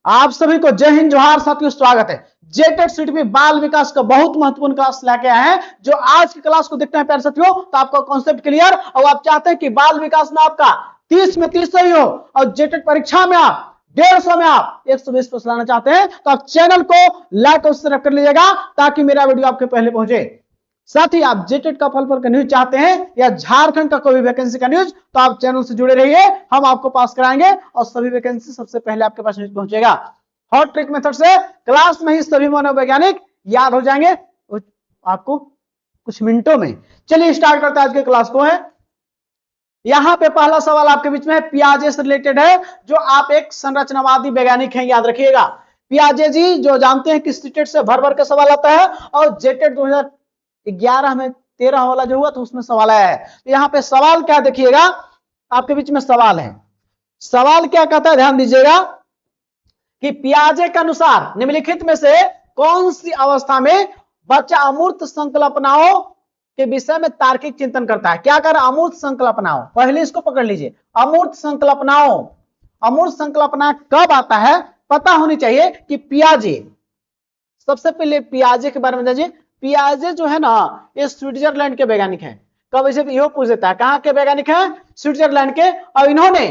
आप सभी को जय हिंद जोहार साथियों, स्वागत है। जेटेड सीट में बाल विकास का बहुत महत्वपूर्ण क्लास लेके आए हैं। जो आज की क्लास को देखते हैं प्यारे साथियों, तो आपका कॉन्सेप्ट क्लियर और आप चाहते हैं कि बाल विकास में आपका 30 में 30 सही हो और जेटेड परीक्षा में आप 150 में आप 120 प्रश्न लाना चाहते हैं, तो आप चैनल को लाइक और सब्सक्राइब कर लीजिएगा ताकि मेरा वीडियो आपके पहले पहुंचे। साथ ही आप जेटेड का फल का न्यूज चाहते हैं या झारखंड का कोई भी वैकेंसी का न्यूज, तो आप चैनल से जुड़े रहिए, हम आपको पास कराएंगे और सभी वैकेंसी सबसे पहले आपके पास न्यूज पहुंचेगा। हॉट ट्रिक मेथड से क्लास में ही सभी मनोवैज्ञानिक याद हो जाएंगे आपको कुछ मिनटों में। चलिए स्टार्ट करते हैं आज के क्लास को। है यहां पे पहला सवाल आपके बीच में पियाजे से रिलेटेड है, जो आप एक संरचनावादी वैज्ञानिक हैं, याद रखिएगा। पियाजे जी जो जानते हैं कि स्टेट से भर भर के सवाल आता है और जेटेड 2011 में 13 वाला जो हुआ तो उसमें सवाल आया है। तो यहाँ पे सवाल क्या देखिएगा, आपके बीच में सवाल है। सवाल क्या कहता है, ध्यान दीजिएगा कि पियाजे के अनुसार निम्नलिखित में से कौन सी अवस्था में बच्चा अमूर्त संकल्पनाओं के विषय में तार्किक चिंतन करता है। क्या कर अमूर्त संकल्पनाओं, पहले इसको पकड़ लीजिए। अमूर्त संकल्पनाओं, अमूर्त संकल्पना कब आता है पता होनी चाहिए कि पियाजे। सबसे पहले पियाजे के बारे में जानिए। पियाजे जो है ना, ये स्विट्जरलैंड के वैज्ञानिक हैं। कब इसे यह पूछ देता है कहां के वैज्ञानिक हैं, स्विट्जरलैंड के। और इन्होंने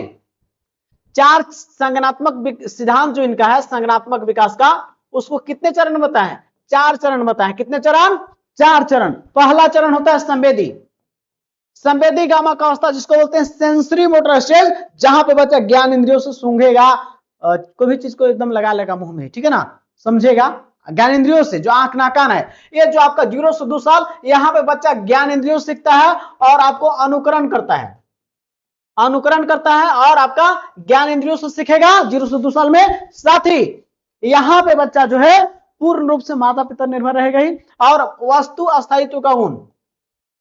4 संज्ञानात्मक सिद्धांत जो इनका है संज्ञानात्मक विकास का, उसको कितने चरण बताए, 4 चरण बताए। कितने चरण, 4 चरण। पहला चरण होता है संवेदी, संवेदी गामा का अवस्था जिसको बोलते हैं सेंसरी मोटर स्टेज, जहां पे बच्चा ज्ञान इंद्रियों से सूंघेगा, कोई भी चीज को एकदम लगा लेगा मुंह में, ठीक है ना, समझेगा ज्ञान इंद्रियों से। जो आंख नाक कान है, ये जो आपका 0 से 2 साल, यहां पे बच्चा ज्ञान इंद्रियों से सीखता है और आपको अनुकरण करता है, अनुकरण करता है और आपका ज्ञान इंद्रियों से सीखेगा 0 से 2 साल में। साथ ही यहां पे बच्चा जो है पूर्ण रूप से माता पिता निर्भर रहेगा ही, और वस्तु अस्थायित्व का गुण,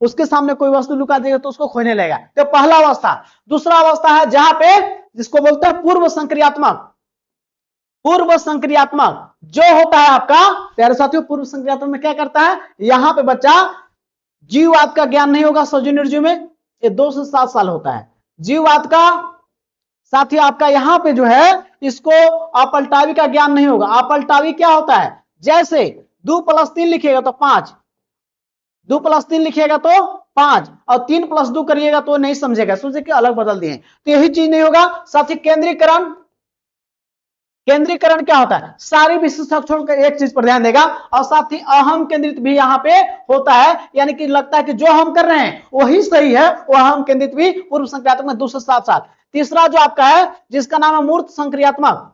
उसके सामने कोई वस्तु लुका देगा तो उसको खोने लगेगा। तो पहला अवस्था। दूसरा अवस्था है जहां पे जिसको बोलते हैं पूर्व संक्रियात्मक। पूर्व संक्रियात्मक जो होता है आपका प्यारे साथियों, पूर्व संक्रियात्मक में क्या करता है, यहां पे बच्चा जीववाद का ज्ञान नहीं होगा सजीव निर्जीव में, ये 2 से 7 साल होता है जीववाद का। साथ ही आपका यहां पे जो है इसको अपलटावी का ज्ञान नहीं होगा। अपलटावी क्या होता है, जैसे 2 + 3 लिखिएगा तो 5, 2 + 3 लिखिएगा तो 5 और 3 + 2 करिएगा तो नहीं समझेगा, सोचे कि अलग बदल दिए, तो यही चीज नहीं होगा। साथ ही केंद्रीकरण, केंद्रीकरण क्या होता है, सारी विशेषता छोड़कर एक चीज पर ध्यान देगा। और साथ ही अहम केंद्रित भी यहां पे होता है, यानी कि लगता है कि जो हम कर रहे हैं वही सही है, वो अहम केंद्रित भी पूर्व संक्रियात्मक में 2 से 7 साल। तीसरा जो आपका है जिसका नाम है मूर्त संक्रियात्मक,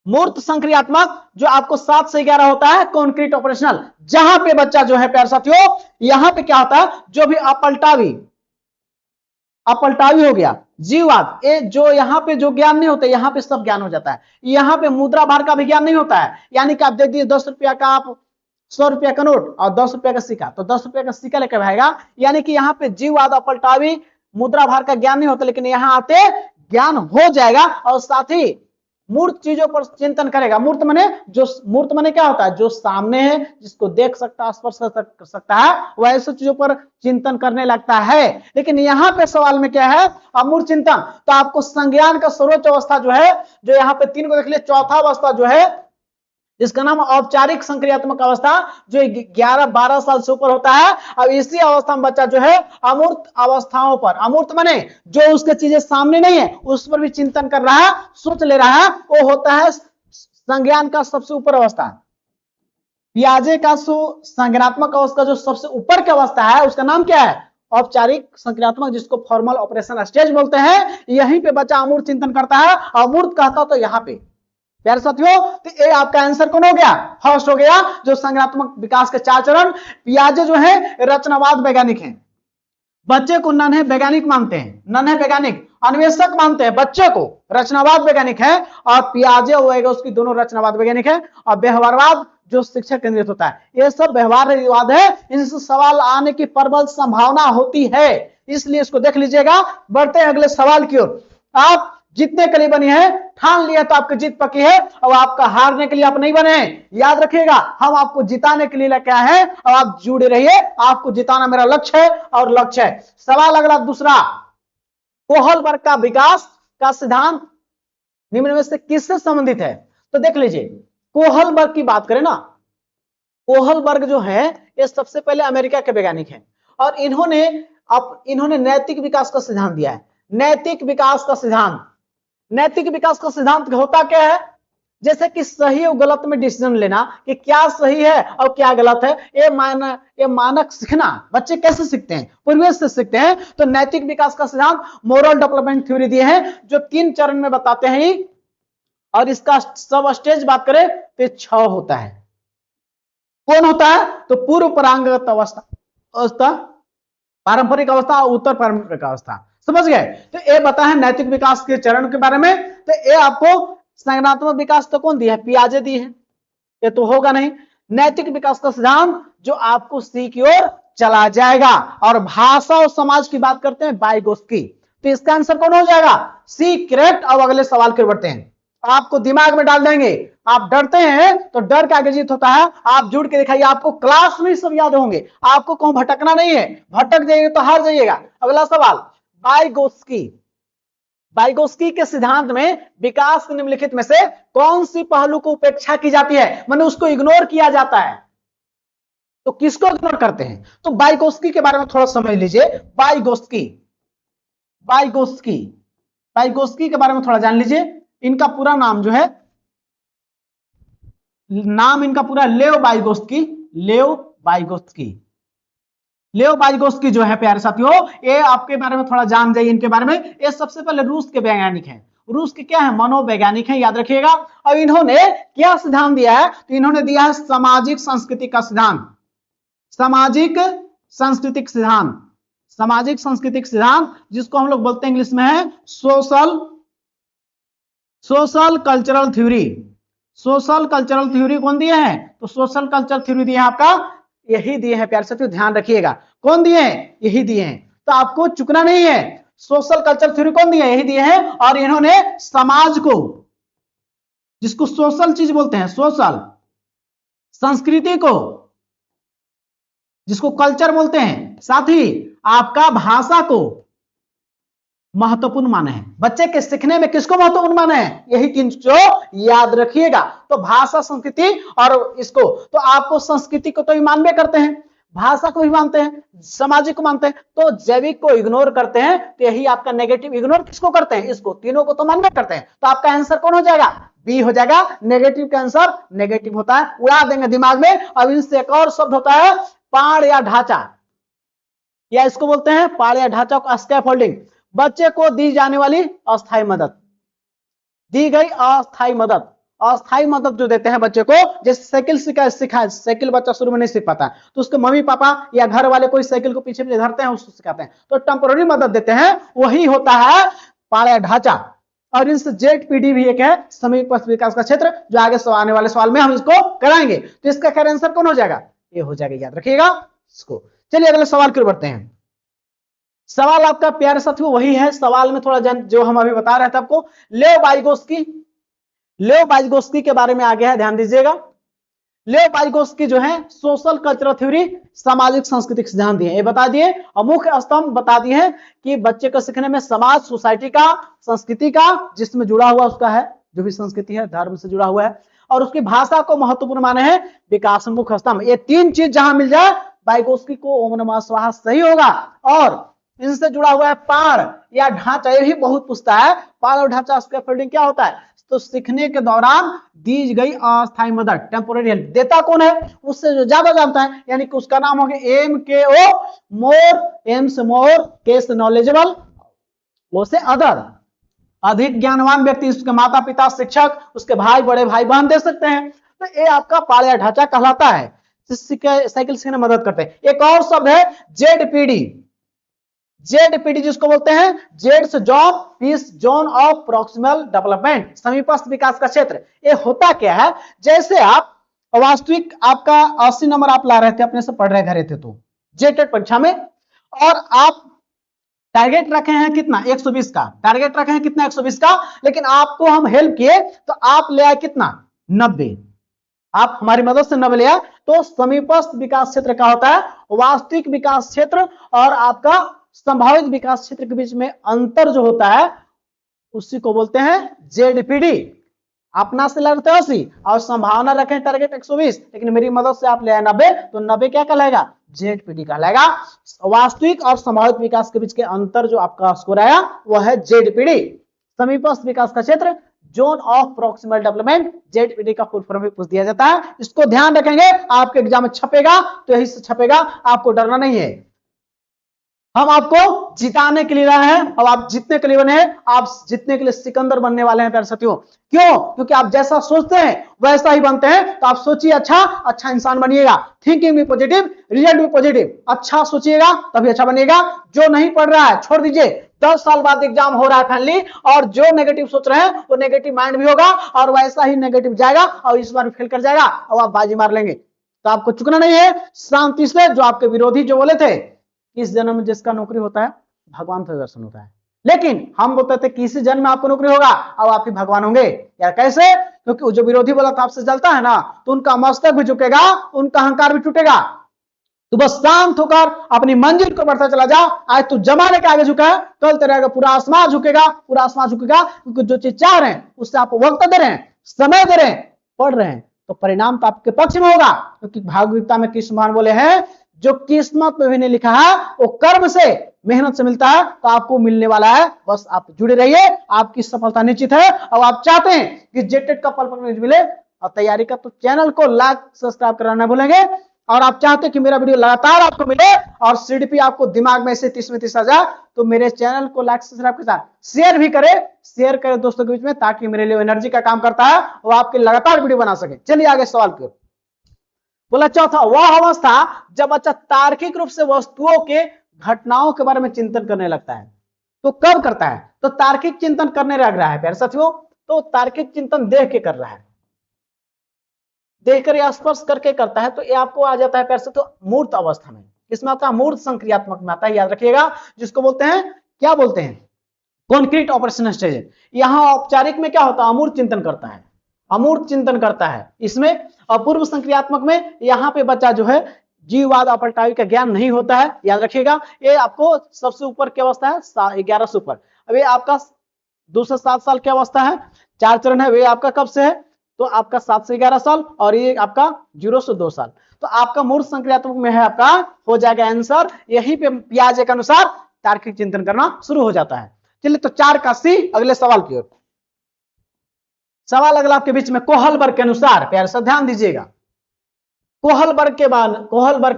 मूर्त संक्रियात्मक जो आपको 7 से 11 होता है कॉन्क्रीट ऑपरेशनल, जहां पे बच्चा जो है प्यारे साथियों, यहां पे क्या होता है, जो भी अपलटावी, अपलटावी हो गया जीववाद, ये जो यहाँ पे जो ज्ञान नहीं होता यहाँ पे सब ज्ञान हो जाता है। यहाँ पे मुद्रा भार का भी ज्ञान नहीं होता है, यानी कि आप दे दिए 10 रुपया का, आप 100 रुपया का नोट और 10 रुपया का सिक्का, तो 10 रुपया का सिक्का लेकर भाएगा, यानी कि यहाँ पे जीववाद अपलटावी मुद्रा भार का ज्ञान नहीं होता, लेकिन यहाँ आते ज्ञान हो जाएगा। और साथ ही मूर्त चीजों पर चिंतन करेगा। मूर्त माने जो, मूर्त माने क्या होता है, जो सामने है, जिसको देख सकता, स्पर्श कर सकता है, वैसे चीजों पर चिंतन करने लगता है। लेकिन यहाँ पे सवाल में क्या है, अमूर्त चिंतन। तो आपको संज्ञान का सर्वोच्च अवस्था जो है, जो यहाँ पे 3 को देख लिया, चौथा अवस्था जो है जिसका नाम औपचारिक संक्रियात्मक अवस्था, जो 11-12 साल से ऊपर होता है। अब इसी अवस्था में बच्चा जो है अमूर्त अवस्थाओं पर, अमूर्त माने जो उसके चीजें सामने नहीं है उस पर भी चिंतन कर रहा है, सोच ले रहा है, वो होता है संज्ञान का सबसे ऊपर अवस्था। पियाजे का संज्ञानात्मक अवस्था जो सबसे ऊपर की अवस्था है उसका नाम क्या है, औपचारिक संक्रियात्मक, जिसको फॉर्मल ऑपरेशन स्टेज बोलते हैं। यहीं पे बच्चा अमूर्त चिंतन करता है। अमूर्त कहता तो यहाँ पे प्यारे साथियों, तो ये आपका आंसर कौन हो गया, फर्स्ट हो गया, जो संज्ञानात्मक विकास के 4 चरण। पियाजे जो है रचनावाद वैज्ञानिक हैं, बच्चे को नन्हे वैज्ञानिक मानते हैं, नन्हे वैज्ञानिक, अन्वेषक मानते हैं बच्चे को, रचनावाद वैज्ञानिक है। और पियाजे होएगा उसकी दोनों रचनावाद वैज्ञानिक है। और व्यवहारवाद जो शिक्षा केंद्रित होता है, ये सब व्यवहारवाद है, इनसे सवाल आने की प्रबल संभावना होती है, इसलिए इसको देख लीजिएगा। बढ़ते हैं अगले सवाल की ओर। आप जीतने के लिए बने हैं, ठान लिया तो आपकी जीत पक्की है, और आपका हारने के लिए आप नहीं बने हैं। याद रखिएगा, हम आपको जिताने के लिए लेके आए हैं और आप जुड़े रहिए, आपको जिताना मेरा लक्ष्य है और लक्ष्य है। सवाल अगला दूसरा, कोहलबर्ग का विकास का सिद्धांत निम्न में से किससे संबंधित है। तो देख लीजिए, कोहलबर्ग की बात करें ना, कोहलबर्ग जो है ये सबसे पहले अमेरिका के वैज्ञानिक हैं और इन्होंने नैतिक विकास का सिद्धांत दिया है। नैतिक विकास का सिद्धांत, नैतिक विकास का सिद्धांत होता क्या है? जैसे कि सही और गलत में डिसीजन लेना कि क्या सही है और क्या गलत है, ये मानक सीखना। बच्चे कैसे सीखते हैं? परिवेश से सीखते हैं। तो नैतिक विकास का सिद्धांत मोरल डेवलपमेंट थ्योरी दिए हैं जो 3 चरण में बताते हैं और इसका सब स्टेज बात करें तो 6 होता है। कौन होता है? तो पूर्व परांगत अवस्था, पारंपरिक अवस्था और उत्तर पारंपरिक अवस्था। समझ गए? तो ये बता है नैतिक विकास के चरण के बारे में। तो ये आपको संज्ञानात्मक विकास तो कौन दिया है? पियाजे दी है, ये तो होगा नहीं। नैतिक विकास का सिद्धांत जो आपको सी की ओर चला जाएगा। और भाषा और समाज की बात करते हैं वाइगोत्स्की। तो इसका आंसर कौन हो जाएगा? C correct. अब अगले सवाल की ओर बढ़ते हैं, आपको दिमाग में डाल देंगे। आप डरते हैं तो डर का आगे जीत होता है। आप जुड़ के दिखाइए, आपको क्लास में सब याद होंगे, आपको कहूं भटकना नहीं है। भटक जाइए तो हार जाइएगा। अगला सवाल, वाइगोत्स्की के सिद्धांत में विकास के निम्नलिखित में से कौन सी पहलू को उपेक्षा की जाती है, माने उसको इग्नोर किया जाता है? तो किसको इग्नोर करते हैं? तो वाइगोत्स्की के बारे में थोड़ा समझ लीजिए। वाइगोत्स्की के बारे में थोड़ा जान लीजिए। इनका पूरा नाम जो है, नाम इनका पूरा लेओ वाइगोत्स्की जो है प्यारे साथियों, ये आपके बारे में थोड़ा जान जाइए इनके बारे में। ये सबसे पहले रूस के वैज्ञानिक हैं। रूस के क्या है? मनोवैज्ञानिक हैं, याद रखिएगा। और इन्होंने क्या सिद्धांत दिया है? तो इन्होंने दिया है सामाजिक संस्कृति का सिद्धांत। सामाजिक सांस्कृतिक सिद्धांत जिसको हम लोग बोलते हैं इंग्लिश में है social cultural theory. Social cultural theory कौन दिए हैं? तो सोशल कल्चरल थ्योरी दिए हैं आपका, यही दिए हैं प्यारे साथियों, ध्यान रखिएगा। कौन दिए हैं? यही दिए हैं, तो आपको चुकना नहीं है। सोशल कल्चर थ्योरी कौन दिए? यही दिए हैं। और इन्होंने समाज को, जिसको सोशल चीज बोलते हैं, सोशल संस्कृति को जिसको कल्चर बोलते हैं, साथ ही आपका भाषा को महत्वपूर्ण माने हैं। बच्चे के सीखने में किसको महत्वपूर्ण माने हैं? यही 3 जो याद रखिएगा। तो भाषा, संस्कृति और इसको, तो आपको संस्कृति को तो ही मानवे करते हैं, भाषा को भी मानते हैं, सामाजिक को मानते हैं, तो जैविक को इग्नोर करते हैं। तो यही आपका नेगेटिव। इग्नोर किसको करते हैं? इसको, तीनों को तो मानवे करते हैं। तो आपका आंसर कौन हो जाएगा? बी हो जाएगा। नेगेटिव का आंसर नेगेटिव होता है, उड़ा देंगे दिमाग में। अब इनसे एक और शब्द होता है पाड़ या ढांचा, या इसको बोलते हैं पाड़ या ढांचा को स्कैफोल्डिंग। बच्चे को दी जाने वाली अस्थायी मदद, दी गई अस्थायी मदद। अस्थायी मदद जो देते हैं बच्चे को, जैसे साइकिल सिखाए, साइकिल बच्चा शुरू में नहीं सीख पाता है तो उसके मम्मी पापा या घर वाले कोई साइकिल को पीछे धरते हैं, उसको सिखाते हैं, तो टेम्पोररी मदद देते हैं, वही होता है पाड़ या ढांचा। और इनसे जेडपीडी भी एक है, समीप विकास का क्षेत्र, जो आगे आने वाले सवाल में हम इसको कराएंगे। तो इसका खैर आंसर कौन हो जाएगा? ये हो जाएगा, याद रखिएगा इसको। चलिए अगले सवाल की ओर बढ़ते हैं। सवाल आपका प्यारे साथियों वही है, सवाल में थोड़ा जो हम अभी बता रहे थे आपको। लेओ वाइगोत्स्की के बारे में आ गया है, ध्यान दीजिएगा। लेओ वाइगोत्स्की जो है सोशल कल्चरल थ्योरी, सामाजिक सांस्कृतिक सिद्धांत दिए, ये बता दिए। और मुख्य स्तंभ बता दिए हैं कि बच्चे को सीखने में समाज, सोसाइटी का, संस्कृति का, जिसमें जुड़ा हुआ उसका है, जो भी संस्कृति है, धर्म से जुड़ा हुआ है, और उसकी भाषा को महत्वपूर्ण माने हैं विकास मुख्य स्तंभ। ये 3 चीज जहां मिल जाए वाइगोत्स्की को ओम नमः स्वाहा सही होगा। और इनसे जुड़ा हुआ है पाड़ या ढांचा, ये भी बहुत पूछता है। पाड़ और ढांचा स्कैफोल्डिंग क्या होता है? तो सीखने के दौरान दी गई अस्थायी मदद, टेम्पोररी हेल्प। देता कौन है? उससे जो ज्यादा जानता है, यानी कि उसका नाम हो गया MKO, मोर, एम से मोर, के से नॉलेजेबल, ओ से अदर। अधिक ज्ञानवान व्यक्ति, उसके माता पिता, शिक्षक, उसके भाई, बड़े भाई बहन दे सकते हैं। तो ये आपका पाड़ या ढांचा कहलाता है, साइकिल सीखने में मदद करते हैं। एक और शब्द है जेडपीडी, जिसको बोलते हैं जेड से जॉन, पीस जोन ऑफ प्रॉक्सिमल डेवलपमेंट, समीपस्थ विकास का क्षेत्र। ये होता क्या है? जैसे आप वास्तविक आपका 80 नंबर आप ला रहे थे, अपने से पढ़ रहे घरे थे, तो जेटेट परीक्षा में, और आप टारगेट रखे हैं कितना? 120 का टारगेट रखे हैं, कितना? 120 का। लेकिन आपको हम हेल्प किए तो आप ले आए कितना? 90। आप हमारी मदद से 90 ले आए। तो समीपस्थ विकास क्षेत्र का होता है वास्तविक विकास क्षेत्र और आपका संभावित विकास क्षेत्र के बीच में अंतर जो होता है, उसी को बोलते हैं जेडपीडी। अपना से लगते 80 और संभावना रखें टारगेट 120, लेकिन मेरी मदद से आप ले आए 90, तो 90 क्या कहलाएगा? जेडपीडी कहलाएगा। वास्तविक और संभावित विकास के बीच के अंतर जो आपका स्कोर आया वो है जेडपीडी, समीपस्थ विकास का क्षेत्र, zone of proximal development, ZPD का फुल फॉर्म भी पूछ दिया जाता है। इसको ध्यान रखेंगे, आपके एग्जाम में छपेगा तो यही से छपेगा, आपको डरना नहीं है। हम आपको जिताने के लिए रहे हैं और आप जीतने के लिए बने हैं, आप जीतने के लिए सिकंदर बनने वाले हैं प्यारे साथियों। क्यों? क्योंकि आप जैसा सोचते हैं वैसा ही बनते हैं। तो आप सोचिए अच्छा इंसान बनिएगा, थिंकिंग भी पॉजिटिव, रिजल्ट भी पॉजिटिव। अच्छा सोचिएगा तभी अच्छा बनिएगा। जो नहीं पढ़ रहा है छोड़ दीजिए, 10 साल बाद एग्जाम हो रहा है फाइनली, और जो नेगेटिव सोच रहे हैं वो नेगेटिव माइंड भी होगा और वैसा ही नेगेटिव जाएगा और इस बार फेल कर जाएगा और आप बाजी मार लेंगे। तो आपको चुकना नहीं है, शांति से। जो आपके विरोधी जो बोले थे इस जन्म में जिसका नौकरी होता है भगवान से दर्शन होता है, लेकिन हम बोलते थे कि इसी जन्म में आपको नौकरी होगा अब आप ही भगवान होंगे। यार कैसे? क्योंकि जो विरोधी बोला था आपसे जलता है ना, तो उनका मस्तक भी झुकेगा, उनका अहंकार भी टूटेगा। तो बस शांत होकर अपनी मंजिल को बढ़ता चला जा। आज तू जमाने के आगे झुका है, कल तेरा पूरा आसमान झुकेगा, पूरा आसमान झुकेगा। क्योंकि जो चीज चाह रहे हैं उससे आप वक्त दे रहे हैं, समय दे रहे हैं, पढ़ रहे हैं, तो परिणाम तो आपके पक्ष में होगा। क्योंकि भागवत गीता में कृष्ण भगवान बोले हैं जो किस्मत में भी नहीं लिखा है वो कर्म से, मेहनत से मिलता है, तो आपको मिलने वाला है। बस आप जुड़े रहिए, आपकी सफलता निश्चित है। और आप चाहते हैं कि जेटेट का पल पल मिले और तैयारी का, तो चैनल को लाइक सब्सक्राइब करना भूलेंगे। और आप चाहते हैं कि मेरा वीडियो लगातार आपको मिले और सीडीपी आपको दिमाग में से 30 में 30 आ जाए, तो मेरे चैनल को लाइक सब्सक्राइब के साथ शेयर भी करें, शेयर करें दोस्तों के बीच में, ताकि मेरे लिए एनर्जी का काम करता है वो आपके लगातार वीडियो बना सके। चलिए आगे सवाल की ओर। बोला चौथा, वह अवस्था जब बच्चा तार्किक रूप से वस्तुओं के घटनाओं के बारे में चिंतन करने लगता है। तो कब करता है? तो तार्किक चिंतन करने लग रहा है प्यारे साथियों। तो तार्किक चिंतन देख के कर रहा है, देखकर या स्पर्श करके करता है, तो ये आपको आ जाता है प्यारे साथियों मूर्त अवस्था में। इसमें आता है मूर्त संक्रियात्मक में आता है, याद रखिएगा, जिसको बोलते हैं, क्या बोलते हैं? Concrete operation stage. यहां औपचारिक में क्या होता है? अमूर्त चिंतन करता है, अमूर्त चिंतन करता है। इसमें अपूर्व संक्रियात्मक में यहाँ पे बच्चा जो है जीववाद अपलटावी का ज्ञान नहीं होता है, याद रखिएगा। ये आपको सबसे ऊपर की अवस्था है 11 से ऊपर। अब ये आपका 2 से 7 साल की अवस्था है, 4 चरण है। वे आपका कब से है? तो आपका 7 से 11 साल, और ये आपका 0 से 2 साल। तो आपका मूर्त संक्रियात्मक में है, आपका हो जाएगा आंसर। यही पे पियाजे के अनुसार तार्किक चिंतन करना शुरू हो जाता है। चलिए तो 4 का सी, अगले सवाल की ओर। सवाल अगला आपके बीच में कोहलबर्ग के अनुसार, प्यारे से ध्यान दीजिएगा, कोहलबर्ग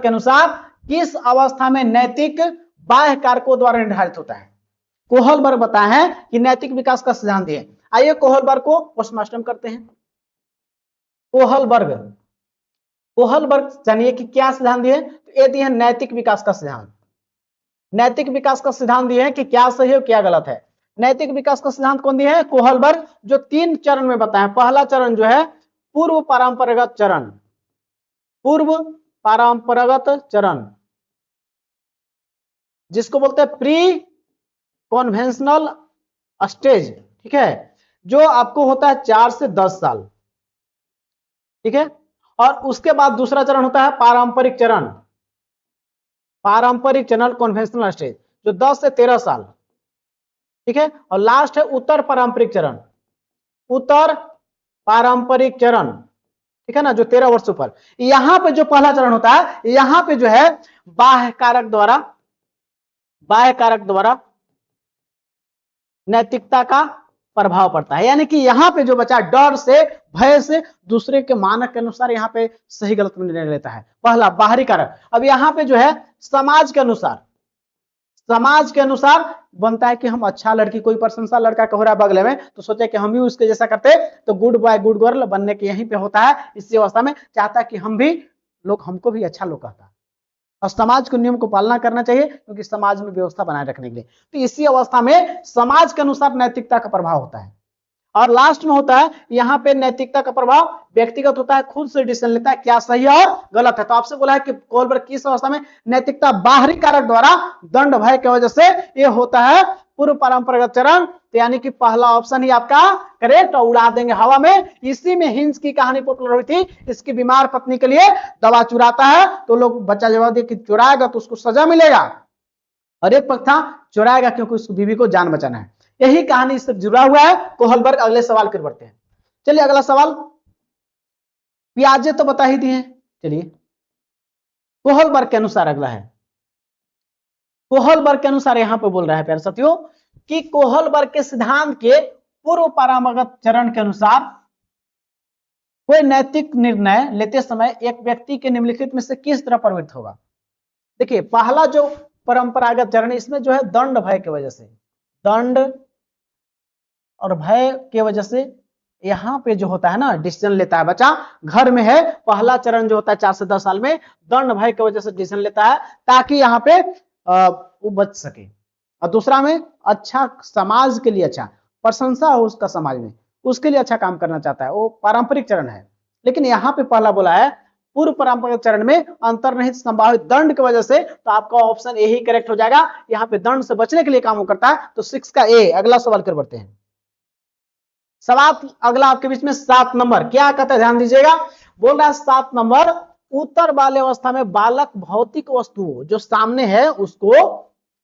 के अनुसार किस अवस्था में नैतिक बाह्य कारकों द्वारा निर्धारित होता है? कोहलबर्ग बताए हैं कि नैतिक विकास का सिद्धांत है। आइए कोहलबर्ग को पोस्टमार्टम करते हैं। कोहलबर्ग जानिए कि क्या सिद्धांत दिए? तो ये दिए नैतिक विकास का सिद्धांत। नैतिक विकास का सिद्धांत दिए है कि क्या सही है क्या गलत है। नैतिक विकास का सिद्धांत कौन दिया है? कोहलबर्ग, जो 3 चरण में बताया। पहला चरण जो है पूर्व परंपरागत चरण, पूर्व परंपरागत चरण, जिसको बोलते हैं प्री कॉन्वेंशनल स्टेज, ठीक है, जो आपको होता है 4 से 10 साल, ठीक है। और उसके बाद दूसरा चरण होता है पारंपरिक चरण, पारंपरिक चरण कॉन्वेंशनल स्टेज, जो 10 से 13 साल, ठीक है। और लास्ट है उत्तर पारंपरिक चरण, उत्तर पारंपरिक चरण, ठीक है ना, जो 13 वर्ष ऊपर। यहां पे जो पहला चरण होता है, यहां पे जो है बाह्य कारक द्वारा नैतिकता का प्रभाव पड़ता है। यानी कि यहां पे जो बच्चा डर से, भय से, दूसरे के मानक के अनुसार यहां पे सही गलत में निर्णय लेता है, पहला बाहरी कारक। अब यहां पे जो है समाज के अनुसार बनता है कि हम अच्छा लड़की, कोई प्रशंसा लड़का का हो रहा है बगले में, तो सोचे कि हम भी उसके जैसा करते, तो गुड बॉय गुड गर्ल बनने के यहीं पे होता है। इसी अवस्था में चाहता है कि हम भी, लोग हमको भी अच्छा लोग कहता है, और समाज के नियम को पालना करना चाहिए, क्योंकि समाज में व्यवस्था बनाए रखने के लिए। तो इसी अवस्था में समाज के अनुसार नैतिकता का प्रभाव होता है। और लास्ट में होता है यहाँ पे नैतिकता का प्रभाव व्यक्तिगत होता है, खुद से डिसीजन लेता है क्या सही है और गलत है। तो आपसे बोला है कि कोहलबर्ग किस अवस्था में नैतिकता बाहरी कारक द्वारा दंड भय की वजह से ये होता है? पूर्व परंपरागत चरण। तो यानी कि पहला ऑप्शन ही आपका करेक्ट, और उड़ा देंगे हवा में। इसी में हिंस की कहानी पॉपुलर हुई थी। इसकी बीमार पत्नी के लिए दवा चुराता है, तो लोग बच्चा जवाब दिया कि चुराएगा तो उसको सजा मिलेगा, और एक पक्ष था चुराएगा क्योंकि उसकी बीवी को जान बचाना है। यही कहानी इससे जुड़ा हुआ है। कोहलबर्ग, अगले सवाल कर बढ़ते हैं। चलिए अगला सवाल, पियाजे तो बता ही दिए। चलिए कोहलबर्ग के अनुसार अगला है, कोहलबर्ग के अनुसार यहां पे बोल रहा है प्यारे साथियों कि कोहलबर्ग के सिद्धांत के पूर्व पारंपरिक चरण के अनुसार कोई नैतिक निर्णय लेते समय एक व्यक्ति के निम्नलिखित में से किस तरह प्रवृत्त होगा। देखिए पहला जो परंपरागत चरण है इसमें जो है दंड भय की वजह से, दंड और भय की वजह से यहां पे जो होता है ना डिसीजन लेता है बच्चा, घर में है पहला चरण जो होता है 4 से 10 साल में दंड भय की वजह से डिसीजन लेता है ताकि यहाँ पे वो बच सके, और दूसरा में अच्छा समाज के लिए अच्छा प्रशंसा हो उसका समाज में, उसके लिए अच्छा काम करना चाहता है, वो पारंपरिक चरण है। लेकिन यहाँ पे पहला बोला है पूर्व पारंपरिक चरण में अंतर्निहित संभावित दंड की वजह से, तो आपका ऑप्शन ए ही करेक्ट हो जाएगा। यहाँ पे दंड से बचने के लिए काम करता है, तो 6 का ए। अगला सवाल कर बढ़ते हैं। सवाल अगला आपके बीच में 7 नंबर क्या कहता है ध्यान दीजिएगा, बोल रहा है 7 नंबर उत्तर बाल्यावस्था में बालक भौतिक वस्तुओं जो सामने है उसको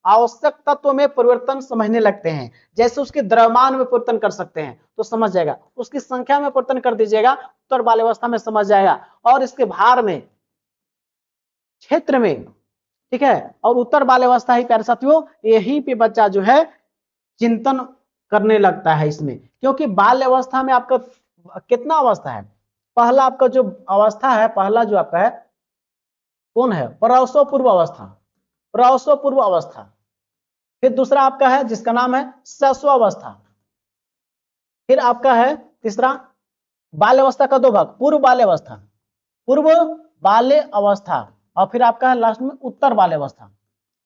आवश्यक तत्व में परिवर्तन समझने लगते हैं, जैसे उसके द्रव्यमान में परिवर्तन कर सकते हैं तो समझ जाएगा, उसकी संख्या में परिवर्तन कर दीजिएगा उत्तर बाल्यावस्था में समझ जाएगा, और इसके भार में क्षेत्र में, ठीक है। और उत्तर बाल्यावस्था ही प्यारे साथियों यही पे बच्चा जो है चिंतन करने लगता है इसमें, क्योंकि बाल्यावस्था में आपका कितना अवस्था है, पहला आपका जो अवस्था है, पहला जो आपका है कौन है, प्रसव पूर्व अवस्था, प्रसव पूर्व अवस्था। फिर दूसरा आपका है जिसका नाम है शैशवावस्था, फिर आपका है तीसरा बाल्यावस्था का 2 भाग, पूर्व बाल्यावस्था, पूर्व बाल्य अवस्था, और फिर आपका है लास्ट में उत्तर बाल्यावस्था,